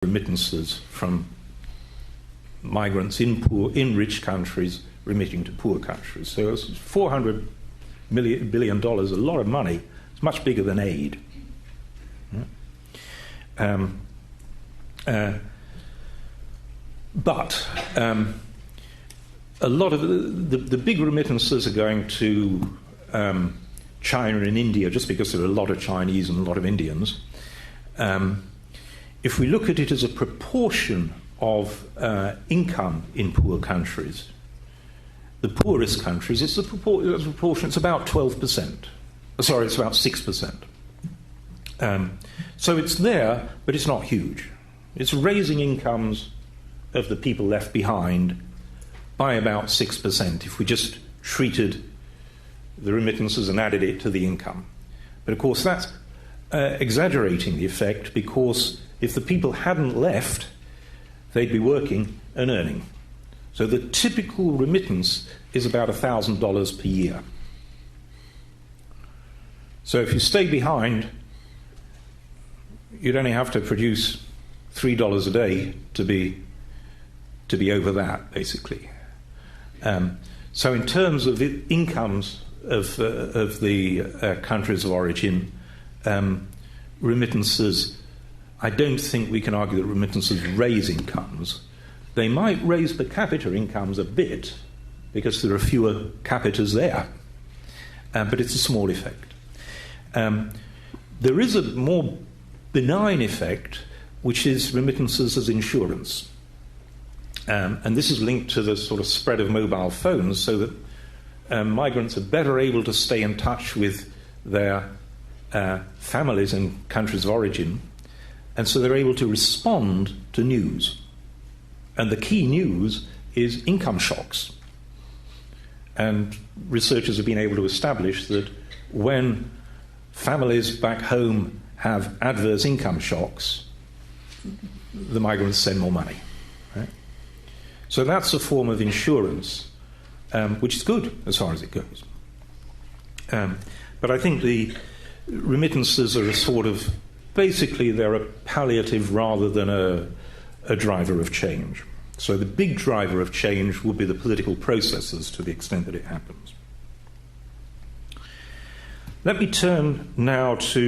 remittances from migrants in rich countries remitting to poor countries. So it's $400 billion, a lot of money. It's much bigger than aid. But a lot of the big remittances are going to China and India, just because there are a lot of Chinese and a lot of Indians. If we look at it as a proportion of income in poor countries, the poorest countries, it's a proportion, it's about 12%. Sorry, it's about 6%. So it's there, but it's not huge. It's raising incomes of the people left behind by about 6% if we just treated the remittances and added it to the income. But of course that's exaggerating the effect, because if the people hadn't left, they'd be working and earning. So the typical remittance is about $1,000 per year. So if you stay behind, you'd only have to produce $3 a day to be over that, basically. So in terms of the incomes of the countries of origin, remittances, I don't think we can argue that remittances raise incomes. They might raise per capita incomes a bit, because there are fewer capitas there, but it's a small effect. There is a more benign effect, which is remittances as insurance. And this is linked to the sort of spread of mobile phones, so that migrants are better able to stay in touch with their families in countries of origin, and so they're able to respond to news. And the key news is income shocks. And researchers have been able to establish that when families back home have adverse income shocks, the migrants send more money. Right? So that's a form of insurance, which is good as far as it goes. But I think the remittances are a sort of, basically they're a palliative rather than a driver of change. So the big driver of change would be the political processes, to the extent that it happens. Let me turn now to